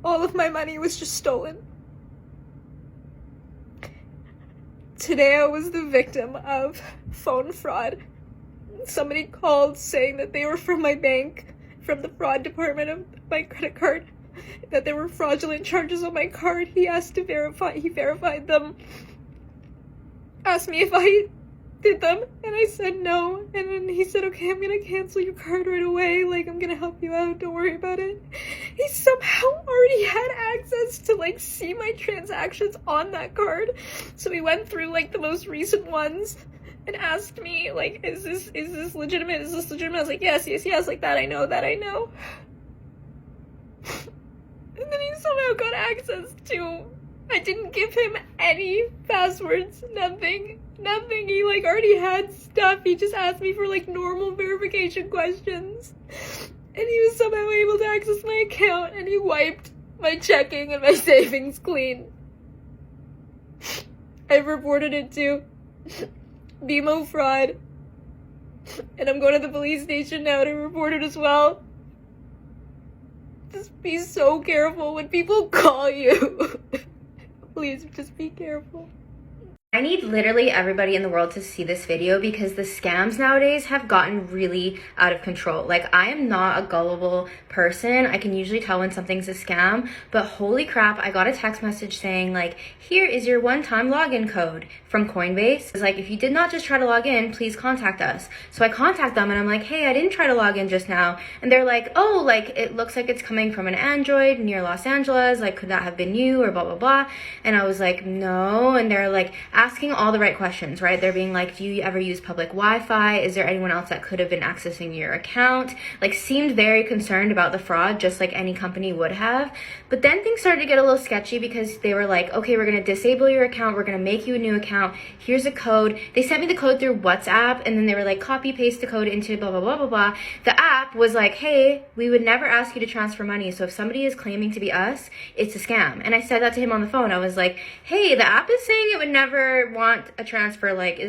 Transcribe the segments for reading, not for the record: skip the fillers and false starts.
all of my money was just stolen. Today I was the victim of phone fraud. Somebody called saying that they were from my bank, from the fraud department of my credit card, that there were fraudulent charges on my card. He verified them, asked me if I did them, and I said no, and then he said, okay, I'm gonna cancel your card right away, like, I'm gonna help you out, don't worry about it. He somehow already had access to, like, see my transactions on that card, so he went through, like, the most recent ones, and asked me, like, is this legitimate, is this legitimate? I was like, yes, like, that I know. And then he somehow got access to, I didn't give him any passwords, nothing. He, like, already had stuff. He just asked me for, like, normal verification questions. And he was somehow able to access my account, and he wiped my checking and my savings clean. I've reported it to BMO fraud, and I'm going to the police station now to report it as well. Just be so careful when people call you. Please, just be careful. I need literally everybody in the world to see this video because the scams nowadays have gotten really out of control. Like, I am not a gullible person. I can usually tell when something's a scam, but holy crap, I got a text message saying, like, here is your one-time login code from Coinbase. It's like, if you did not just try to log in, please contact us. So I contact them and I'm like, hey, I didn't try to log in just now. And they're like, oh, like, it looks like it's coming from an Android near Los Angeles. Like, could that have been you, or blah, blah, blah. And I was like, no. And they're like, asking all the right questions, right? They're being like, do you ever use public Wi-Fi? Is there anyone else that could have been accessing your account? Like, seemed very concerned about the fraud, just like any company would have. But then things started to get a little sketchy because they were like, okay, we're going to disable your account. We're going to make you a new account. Here's a code. They sent me the code through WhatsApp, and then they were like, copy paste the code into blah, blah, blah, blah, blah. The app was like, hey, we would never ask you to transfer money. So if somebody is claiming to be us, it's a scam. And I said that to him on the phone. I was like, hey, the app is saying it would never want a transfer, like,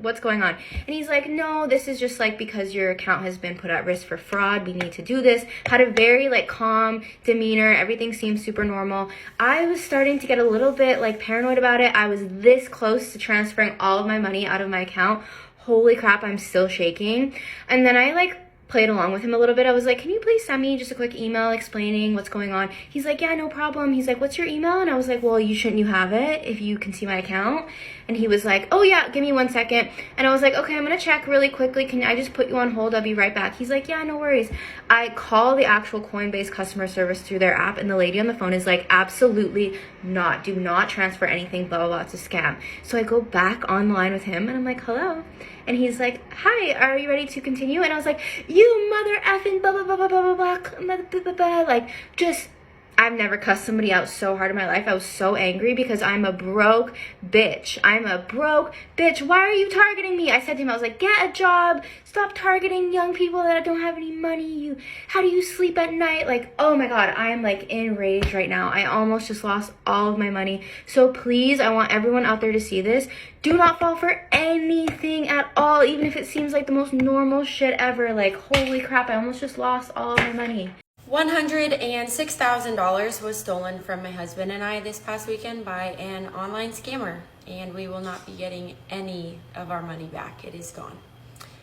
what's going on? And he's like, no, this is just like because your account has been put at risk for fraud, we need to do this. Had a very like calm demeanor, everything seemed super normal. I was starting to get a little bit like paranoid about it. I was this close to transferring all of my money out of my account. Holy crap, I'm still shaking. And then I like played along with him a little bit. I was like, can you please send me just a quick email explaining what's going on? He's like, yeah, no problem. He's like, what's your email? And I was like, well, shouldn't you have it if you can see my account? And he was like, oh yeah, give me 1 second. And I was like, okay, I'm gonna check really quickly. Can I just put you on hold? I'll be right back. He's like, yeah, no worries. I call the actual Coinbase customer service through their app, and the lady on the phone is like, absolutely not. Do not transfer anything, blah, blah, blah. It's a scam. So I go back online with him, and I'm like, hello. And he's like, hi, are you ready to continue? And I was like, you mother effing blah, blah, blah, blah, blah, blah, blah, blah, blah, blah. Like, just, I've never cussed somebody out so hard in my life. I was so angry because I'm a broke bitch. I'm a broke bitch. Why are you targeting me? I said to him, I was like, get a job. Stop targeting young people that don't have any money. How do you sleep at night? Like, oh my God, I am like enraged right now. I almost just lost all of my money. So please, I want everyone out there to see this. Do not fall for anything at all, even if it seems like the most normal shit ever. Like, holy crap, I almost just lost all of my money. $106,000 was stolen from my husband and I this past weekend by an online scammer, and we will not be getting any of our money back. It is gone.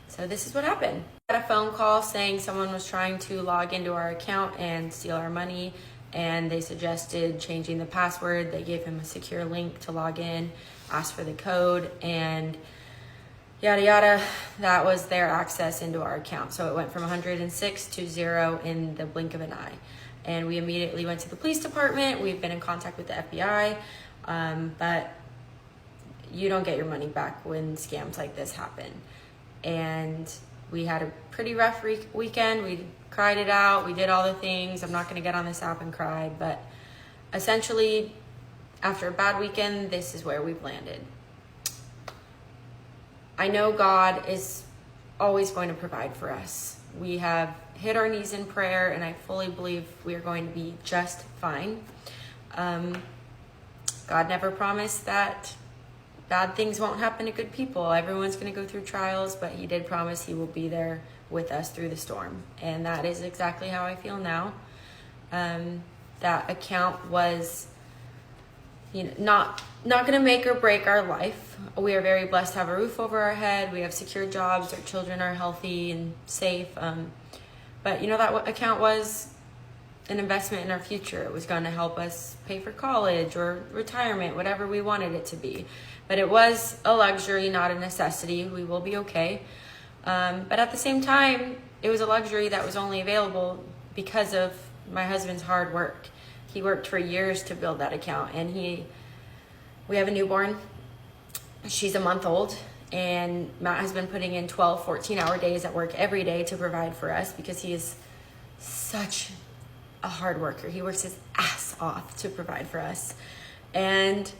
So this is what happened. I got a phone call saying someone was trying to log into our account and steal our money, and they suggested changing the password. They gave him a secure link to log in, asked for the code, and yada yada. That was their access into our account. So it went from 106 to 0 in the blink of an eye. And we immediately went to the police department. We've been in contact with the FBI, but you don't get your money back when scams like this happen. And we had a pretty rough weekend. We cried it out. We did all the things. I'm not going to get on this app and cry, but essentially, after a bad weekend, this is where we've landed. I know God is always going to provide for us. We have hit our knees in prayer, and I fully believe we are going to be just fine. God never promised that bad things won't happen to good people. Everyone's going to go through trials, but he did promise he will be there with us through the storm. And that is exactly how I feel now. that account was, not going to make or break our life. We are very blessed to have a roof over our head. We have secure jobs. Our children are healthy and safe. But that account was an investment in our future. It was going to help us pay for college or retirement, whatever we wanted it to be. But it was a luxury, not a necessity. We will be okay. But at the same time, it was a luxury that was only available because of my husband's hard work. He worked for years to build that account, and we have a newborn. She's a month old, and Matt has been putting in 12, 14-hour days at work every day to provide for us because he is such a hard worker. He works his ass off to provide for us. And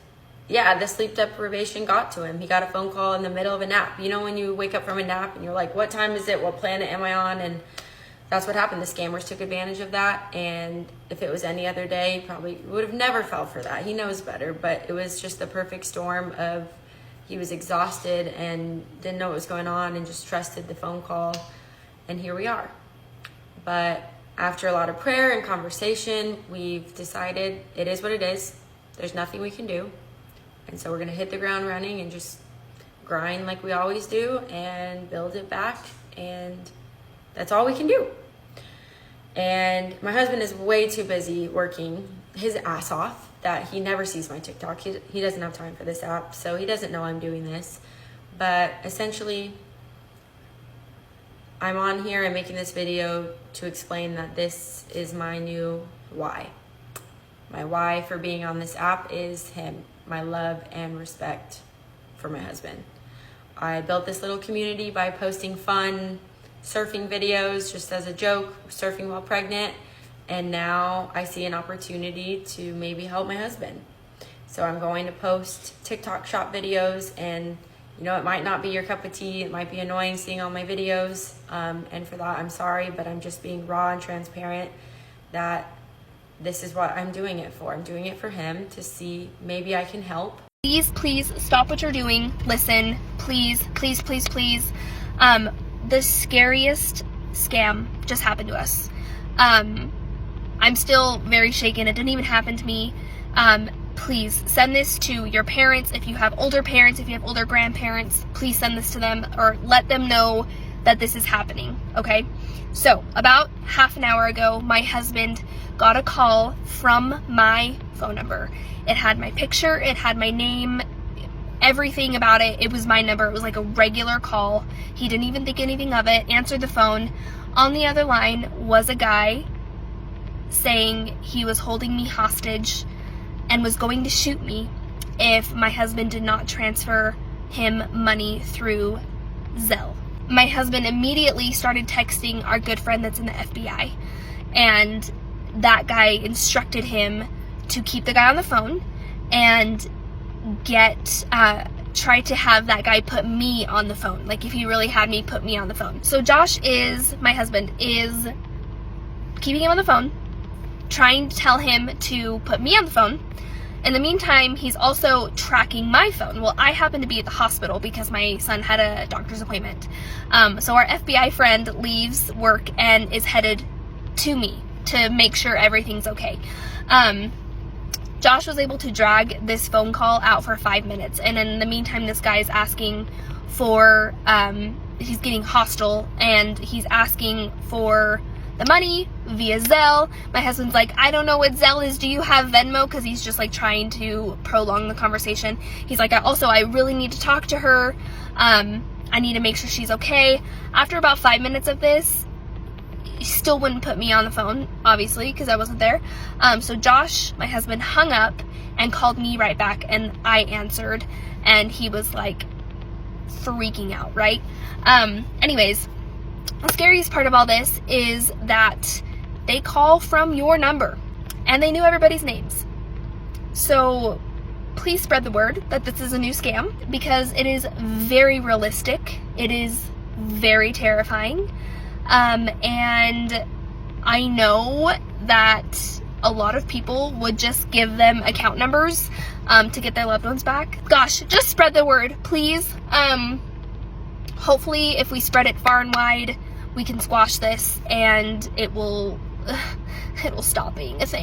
yeah, the sleep deprivation got to him. He got a phone call in the middle of a nap. When you wake up from a nap and you're like, what time is it? What planet am I on? And that's what happened. The scammers took advantage of that. And if it was any other day, probably would have never fell for that. He knows better, but it was just the perfect storm of he was exhausted and didn't know what was going on and just trusted the phone call. And here we are. But after a lot of prayer and conversation, we've decided it is what it is. There's nothing we can do. And so we're going to hit the ground running and just grind like we always do and build it back. And that's all we can do. And my husband is way too busy working his ass off that he never sees my TikTok. He doesn't have time for this app, so he doesn't know I'm doing this. But essentially, I'm on here and making this video to explain that this is my new why. My why for being on this app is him, my love and respect for my husband. I built this little community by posting fun surfing videos just as a joke, surfing while pregnant, and now I see an opportunity to maybe help my husband. So I'm going to post TikTok shop videos, and it might not be your cup of tea, it might be annoying seeing all my videos, and for that I'm sorry, but I'm just being raw and transparent that this is what I'm doing it for. I'm doing it for him to see maybe I can help. Please stop what you're doing. Listen, please. The scariest scam just happened to us. I'm still very shaken. It didn't even happen to me. Please send this to your parents. If you have older parents, if you have older grandparents, please send this to them or let them know that this is happening, okay? So about half an hour ago, my husband got a call from my phone number. It had my picture, it had my name, everything about it. It was my number. It was like a regular call. He didn't even think anything of it. Answered the phone. On the other line was a guy saying he was holding me hostage and was going to shoot me if my husband did not transfer him money through Zelle. My husband immediately started texting our good friend that's in the FBI, and that guy instructed him to keep the guy on the phone and try to have that guy put me on the phone. Like, if he really had me, put me on the phone. So Josh my husband, is keeping him on the phone, trying to tell him to put me on the phone. In the meantime, he's also tracking my phone. Well, I happen to be at the hospital because my son had a doctor's appointment. So our FBI friend leaves work and is headed to me to make sure everything's okay. Josh was able to drag this phone call out for 5 minutes, and in the meantime, this guy's asking for, he's getting hostile, and he's asking for the money via Zelle. My husband's like, I don't know what Zelle is. Do you have Venmo? Because he's just like trying to prolong the conversation. He's like, I really need to talk to her. I need to make sure she's okay. After about 5 minutes of this, he still wouldn't put me on the phone, obviously, because I wasn't there. So Josh, my husband, hung up and called me right back, and I answered, and he was like freaking out, right? Anyways, the scariest part of all this is that they call from your number, and they knew everybody's names. So please spread the word that this is a new scam, because it is very realistic. It is very terrifying. And I know that a lot of people would just give them account numbers to get their loved ones back. Gosh, just spread the word, please. Hopefully, if we spread it far and wide, we can squash this, and it will stop being a thing.